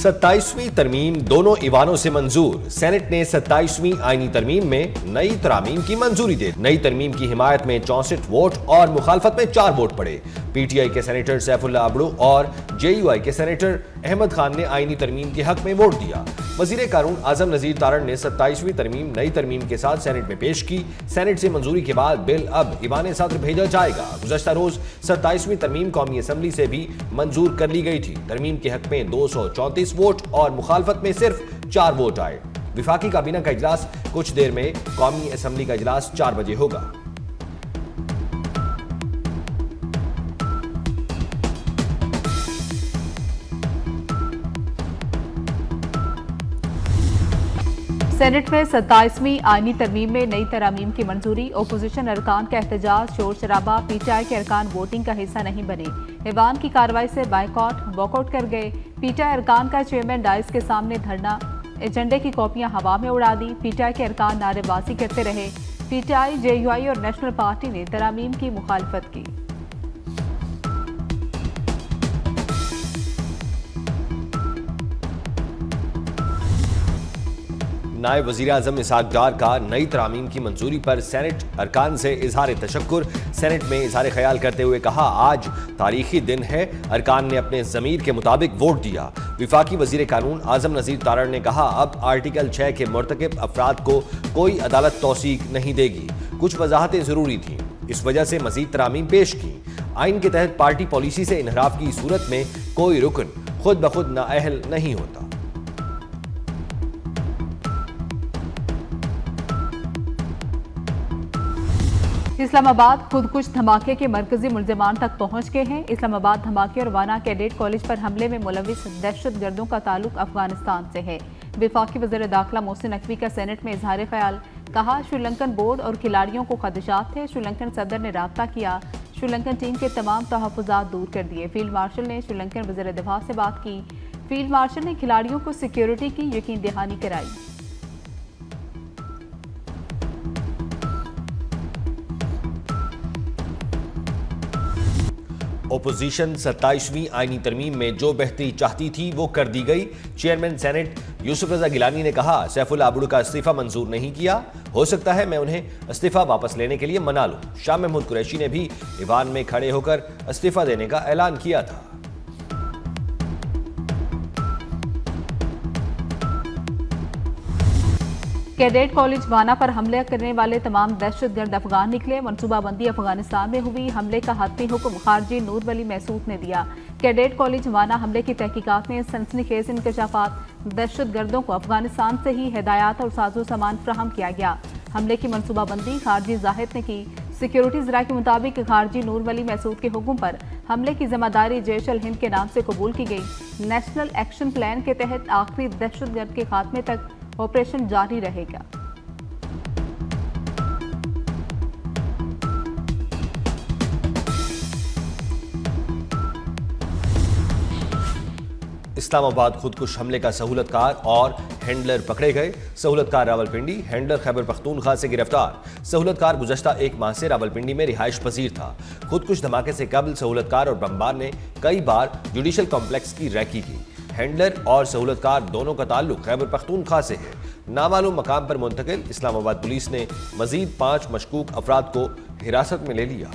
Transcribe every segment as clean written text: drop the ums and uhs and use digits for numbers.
27वीं तरमीम दोनों ईवानों से मंजूर। सेनेट ने 27वीं आईनी तरमीम में नई तरामीम की मंजूरी दे। नई तरमीम की हिमायत में 64 वोट और मुखालफत में 4 वोट पड़े। पीटीआई के सेनेटर सैफुल्लाह अबड़ू और जेयूआई के सेनेटर अहमद खान ने आईनी तरमीम के हक में वोट दिया। वजीर कानून आजम नजीर तारण ने 27वीं तरमीम नई तरमीम के साथ सेनेट में पेश की। सेनेट से मंजूरी के बाद बिल अब ईवान सदर भेजा जाएगा। गुज़श्ता रोज 27वीं तरमीम कौमी असम्बली से भी मंजूर कर ली गई थी। तरमीम के हक में 234 वोट और मुखालफत में सिर्फ 4 वोट आए। विफाकी काबीना का इजलास कुछ देर में, कौमी असम्बली का इजलास 4 बजे होगा। सेनेट में 27वीं आईनी तरमीम में नई तरामीम की मंजूरी। ओपोजिशन अरकान का एहतजाज, शोर शराबा। पीटीआई के अरकान वोटिंग का हिस्सा नहीं बने। ईवान की कार्रवाई से वॉकआउट कर गए। पीटीआई अरकान का चेयरमैन डाइस के सामने धरना, एजेंडे की कॉपियां हवा में उड़ा दी। पीटीआई के अरकान नारेबाजी करते रहे। पीटीआई, जेयूआई और नेशनल पार्टी ने तरामीम की मुखालफत की। नायब वज़ीर आज़म इसहाक डार का नई तरामीम की मंजूरी पर सेनेट अरकान से इजहार तशक्कुर। सेनेट में इजहार ख्याल करते हुए कहा, आज तारीखी दिन है। अरकान ने अपने ज़मीर के मुताबिक वोट दिया। विफाकी वज़ीर कानून आज़म नज़ीर तारण ने कहा, अब आर्टिकल 6 के मुर्तकिब अफराद को कोई अदालत तौसीक नहीं देगी। कुछ वजाहतें ज़रूरी थीं, इस वजह से मज़ीद तरामीम पेश की। आइन के तहत पार्टी पॉलिसी से इनहराफ की सूरत में कोई रुकन खुद ब खुद नाअहल नहीं होता। इस्लामाबाद खुदकुश धमाके के मरकजी मुल्जिमान तक पहुंच गए हैं। इस्लामाबाद धमाके और वाना कैडेट कॉलेज पर हमले में मुलविस दहशतगर्दों का ताल्लुक अफगानिस्तान से है। वफाकी वज़ीर दाखिला मोहसिन नकवी का सेनेट में इजहार ख्याल। कहा, श्रीलंकन बोर्ड और खिलाड़ियों को खदशात थे। श्रीलंकन सदर ने राब्ता किया। श्रीलंकन टीम के तमाम तहफ़्फ़ुज़ात दूर कर दिए। फील्ड मार्शल ने श्रीलंकन वज़ीर दिफा से बात की। फील्ड मार्शल ने खिलाड़ियों को सिक्योरिटी की यकीन दहानी कराई। ओपोजिशन 27वीं आईनी तरमीम में जो बेहतरी चाहती थी वो कर दी गई। चेयरमैन सेनेट यूसुफ रजा गिलानी ने कहा, सैफुल्लाह अबड़ू का इस्तीफा मंजूर नहीं किया। हो सकता है मैं उन्हें इस्तीफा वापस लेने के लिए मना लूं। शाह महमूद कुरैशी ने भी ईवान में खड़े होकर इस्तीफा देने का ऐलान किया था। कैडेट कॉलेज वाना पर हमले करने वाले तमाम दहशतगर्द अफगान निकले। मनसूबाबंदी अफगानिस्तान में हुई। हमले का हतमी हुक्म खारजी नूर वली महसूद ने दिया। कैडेट कॉलेज वाना हमले की तहकीकात में सनसनीखेज इंकशाफात। दहशतगर्दों को अफगानिस्तान से ही हिदायत और साजो सामान फ्राहम किया गया। हमले की मनसूबाबंदी खारजी जाहिद ने की। सिक्योरिटी जरा के मुताबिक खारजी नूर वली महसूद के हुक्म पर हमले की जिम्मेदारी जैश अल हिंद के नाम से कबूल की गई। नेशनल एक्शन प्लान के तहत आखिरी दहशतगर्द के खात्मे तक ऑपरेशन जारी रहेगा। इस्लामाबाद खुदकुश हमले का सहूलतकार और हैंडलर पकड़े गए। सहूलतकार रावलपिंडी, हैंडलर खैबर पख्तूनख्वा से गिरफ्तार। सहूलतकार गुज़श्ता 1 माह से रावलपिंडी में रिहाइश पजीर था। खुदकुश धमाके से कबल सहूलतकार और बमबार ने कई बार जुडिशल कॉम्प्लेक्स की रैकी की। हैंडलर और सहूलतकार दोनों का ताल्लुक खैबर पख्तूनख्वा से है। नामालूम मकाम पर मुंतकिल। इस्लामाबाद पुलिस ने मजीद 5 मशकूक अफराद को हिरासत में ले लिया।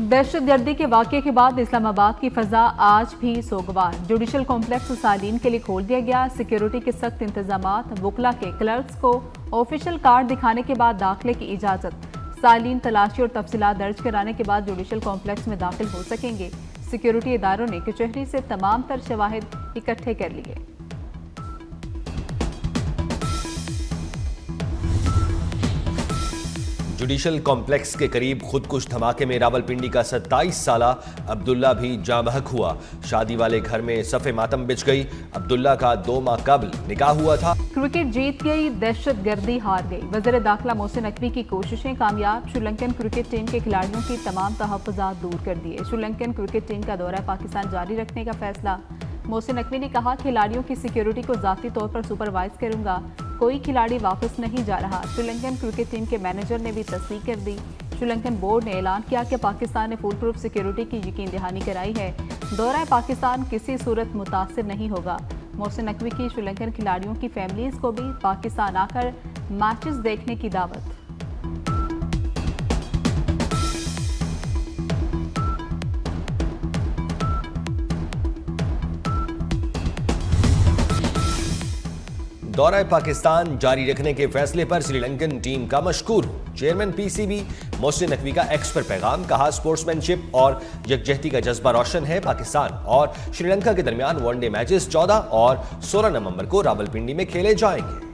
दहशतगर्दी के वाक़े के बाद इस्लामाबाद की फ़ज़ा आज भी सोगवार। जुडिशल कॉम्प्लेक्स सालीन के लिए खोल दिया गया। सिक्योरिटी के सख्त इंतजामात। वकला के क्लर्क्स को ऑफिशियल कार्ड दिखाने के बाद दाखिले की इजाज़त। सालीन तलाशी और तफसीलात दर्ज कराने के बाद जुडिशल कॉम्प्लेक्स में दाखिल हो सकेंगे। सिक्योरिटी इदारों ने कचहरी से तमाम तर शवाहिद इकट्ठे कर लिए। जुडिशल कॉम्प्लेक्स के करीब खुदकुश धमाके में रावलपिंडी का 27 साला अब्दुल्ला भी जाँ बहक हुआ। शादी वाले घर में सफ़े मातम बिछ गई। अब्दुल्ला का 2 माह कबल निकाह हुआ था। क्रिकेट जीत गई, दहशतगर्दी हार गई। वज़ीर दाखिला मोहसिन नकवी की कोशिशें कामयाब। श्रीलंकन क्रिकेट टीम के खिलाड़ियों की तमाम तहफ़्फ़ुज़ात दूर कर दिए। श्रीलंकन क्रिकेट टीम का दौरा पाकिस्तान जारी रखने का फैसला। मोहसिन नकवी ने कहा, खिलाड़ियों की सिक्योरिटी को ज़ाती तौर पर सुपरवाइज करूंगा। कोई खिलाड़ी वापस नहीं जा रहा। श्रीलंकन क्रिकेट टीम के मैनेजर ने भी तस्दीक कर दी। श्रीलंकन बोर्ड ने ऐलान किया कि पाकिस्तान ने फुल प्रूफ सिक्योरिटी की यकीन दहानी कराई है। दौरा पाकिस्तान किसी सूरत मुतासिर नहीं होगा। मोहसिन नकवी की श्रीलंकन खिलाड़ियों की फैमिलीज को भी पाकिस्तान आकर मैचेस देखने की दावत। दौरा पाकिस्तान जारी रखने के फैसले पर श्रीलंकन टीम का मशकूर हूं। चेयरमैन पीसीबी मोहसिन नकवी का एक्स पर पैगाम। कहा, स्पोर्ट्समैनशिप और यकजहती का जज्बा रोशन है। पाकिस्तान और श्रीलंका के दरमियान वनडे मैचेस 14 और 16 नवंबर को रावलपिंडी में खेले जाएंगे।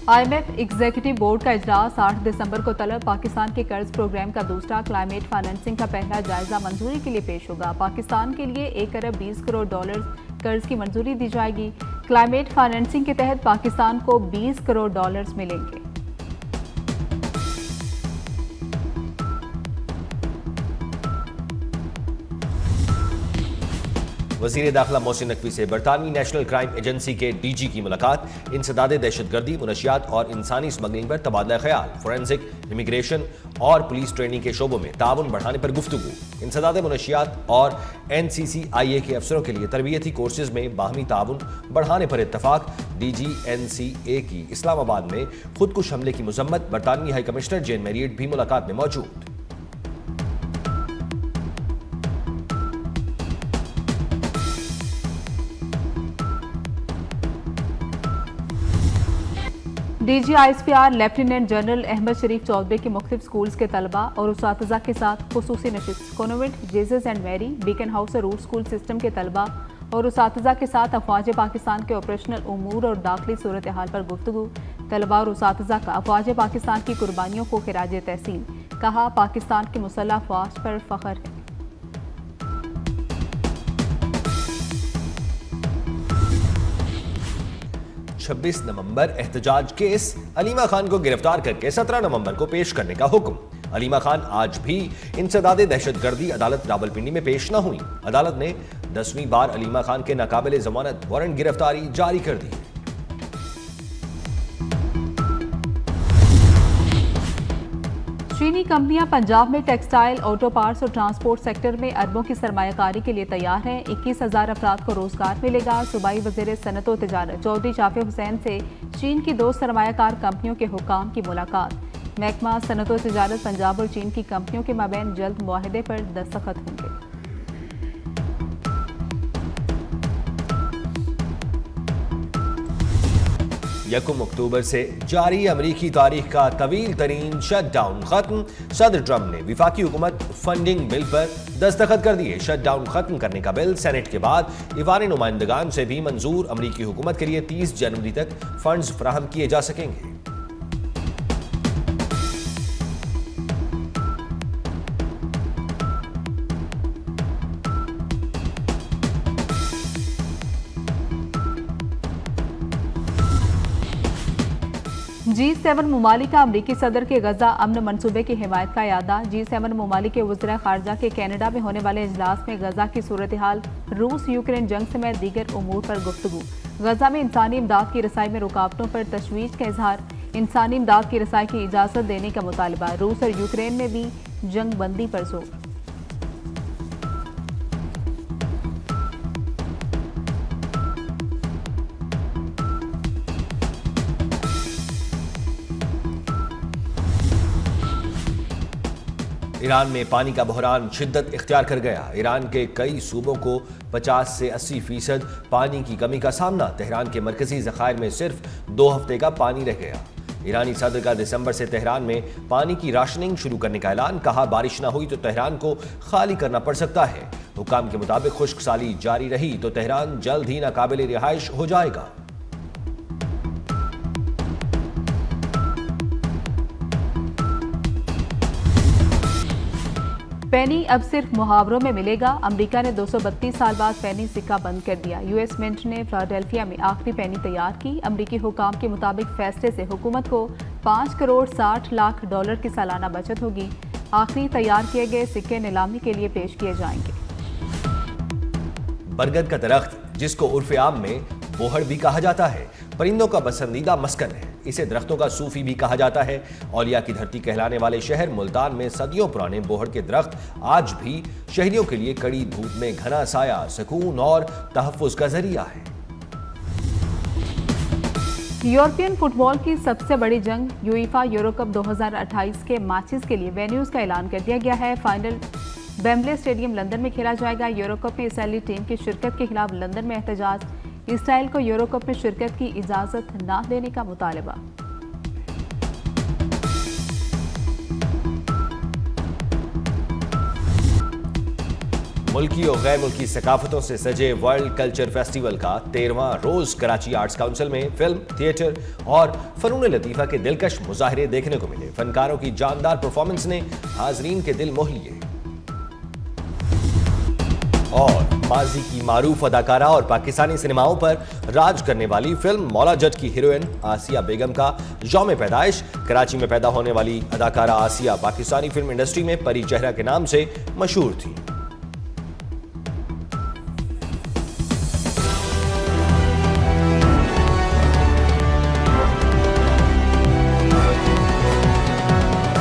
IMF एग्जीक्यूटिव बोर्ड का इजलास 8 दिसंबर को तलब। पाकिस्तान के कर्ज प्रोग्राम का दूसरा क्लाइमेट फाइनेंसिंग का पहला जायजा मंजूरी के लिए पेश होगा। पाकिस्तान के लिए 1 अरब 20 करोड़ डॉलर कर्ज की मंजूरी दी जाएगी। क्लाइमेट फाइनेंसिंग के तहत पाकिस्तान को 20 करोड़ डॉलर्स मिलेंगे। वज़ीर दाखिला मोहसिन नकवी से बरतानवी नेशनल क्राइम एजेंसी के DG की मुलाकात। इंसदादे दहशतगर्दी, मुनशियात और इंसानी स्मगलिंग पर तबादला ख्याल। फोरेंसिक, इमिग्रेशन और पुलिस ट्रेनिंग के शोबों में ताउन बढ़ाने पर गुफ्तगू। इंसदादे मुनशियात और NCCIA के अफसरों के लिए तरबियती कोर्सेज में बाहमी ताउन बढ़ाने पर इत्तफाक। DG NCA की इस्लामाबाद में खुदकुश हमले की मजम्मत। बरतानवी हाई कमिश्नर जेन मैरियट भी मुलाकात में मौजूद। DG ISPR lieutenant general Ahmed Sharif Chaudhry के मुख्तलिफ स्कूल्स के तलबा और उसातिज़ा के साथ खुसूसी नशिस्त। Convent Jesus and Mary, Beacon House और रूट स्कूल सिस्टम के तलबा और उसातिज़ा के साथ अफवाज पाकिस्तान के ऑपरेशनल उमूर और दाखिली सूरत हाल पर गुफ्तगू। तलबा और उसातिज़ा का अफवाज पाकिस्तान की कुर्बानियों को खिराज तहसीन। कहा, पाकिस्तान की मुसल्लह अफवाज पर फख्र है। 26 नवंबर एहतजाज केस। अलीमा खान को गिरफ्तार करके 17 नवंबर को पेश करने का हुक्म। अलीमा खान आज भी इंसदादे दहशतगर्दी अदालत रावलपिंडी में पेश न हुई। अदालत ने 10वीं बार अलीमा खान के नाकाबिले जमानत वारंट गिरफ्तारी जारी कर दी। चीनी कंपनियां पंजाब में टेक्सटाइल, ऑटो पार्ट्स और ट्रांसपोर्ट सेक्टर में अरबों की सरमायाकारी के लिए तैयार हैं। 21,000 अफराद को रोजगार मिलेगा। सूबाई वज़ीर सनअत व तिजारत चौधरी शाफी हुसैन से चीन की 2 सरमायाकार कंपनियों के हुक्काम की मुलाकात। महकमा सनअत व तिजारत पंजाब और चीन की कंपनियों के माबैन जल्द मुआहदे पर दस्तखत होंगे। यकम अक्टूबर से जारी अमरीकी तारीख का तवील तरीन शटडाउन खत्म। सदर ट्रंप ने विफाकी हुकूमत फंडिंग बिल पर दस्तखत कर दिए। शटडाउन खत्म करने का बिल सेनेट के बाद ईवान नुमाइंदगान से भी मंजूर। अमरीकी हुकूमत के लिए 30 जनवरी तक फंड्स फराहम किए जा सकेंगे। G7 मुमालिक का अमरीकी सदर के गजा अमन मनसूबे की हिमायत का यादा। G7 मुमालिक के वज़ीर खारजा के कनाडा में होने वाले इजलास में गजा की सूरत हाल, रूस यूक्रेन जंग समेत दीगर उमूर पर गुफ्तगू। गजा में इंसानी इमदाद की रसाई में रुकावटों पर तशवीश का इजहार। इंसानी इमदाद की रसाई की इजाज़त देने का मुतालबा। रूस और यूक्रेन में भी जंग बंदी पर जोर। ईरान में पानी का बहरान शिद्दत इख्तियार कर गया। ईरान के कई सूबों को 50 से 80% पानी की कमी का सामना। तेहरान के मरकजी ज़खायर में सिर्फ 2 हफ्ते का पानी रह गया। ईरानी सदर का दिसंबर से तेहरान में पानी की राशनिंग शुरू करने का ऐलान। कहा, बारिश न हुई तो तेहरान को खाली करना पड़ सकता है। हुकाम के मुताबिक खुश्क साली जारी रही तो तेहरान जल्द ही नाकाबिल रिहाइश हो जाएगा। पेनी अब सिर्फ मुहावरों में मिलेगा। अमेरिका ने 232 साल बाद पेनी सिक्का बंद कर दिया। यूएस मिंट ने फिलाडेल्फिया में आखिरी पेनी तैयार की। अमेरिकी हुकाम के मुताबिक फैसले से हुकूमत को 5 करोड़ 60 लाख डॉलर की सालाना बचत होगी। आखिरी तैयार किए गए सिक्के नीलामी के लिए पेश किए जाएंगे। बरगद का दरख्त, जिसको उर्फ आम में बोहड़ भी कहा जाता है। परिंदों का पसंदीदा मस्कन है। इसे दरख्तों का सूफी भी कहा जाता है। औलिया की धरती कहलाने वाले शहर मुल्तान में सदियों पुराने बोहड़ के दरख्त आज भी शहरियों के लिए कड़ी धूप में घना साया, सुकून और तहफ्फुज का जरिया है। यूरोपियन फुटबॉल की सबसे बड़ी जंग यूईफा यूरो कप 2028 के मैचेस के लिए वेन्यूज का ऐलान कर दिया गया है। फाइनल वेम्बले स्टेडियम लंदन में खेला जाएगा। यूरो कप में इसराइली टीम की शिरकत के खिलाफ लंदन में एहतजाज। इसराइल को यूरो कप में शिरकत की इजाजत न देने का मुतालबा। मुल्की और गैर मुल्की सकाफतों से सजे वर्ल्ड कल्चर फेस्टिवल का 13वां रोज कराची आर्ट्स काउंसिल में फिल्म, थिएटर और फनून लतीफ़ा के दिलकश मुजाहरे देखने को मिले। फनकारों की जानदार परफॉर्मेंस ने हाजरीन के दिल मोह लिए। और माजी की मारूफ अदाकारा और पाकिस्तानी सिनेमाओं पर राज करने वाली फिल्म मौला जट की हीरोइन आसिया बेगम का यौम पैदाइश। कराची में पैदा होने वाली अदाकारा आसिया पाकिस्तानी फिल्म इंडस्ट्री में परी चेहरा के नाम से मशहूर थी।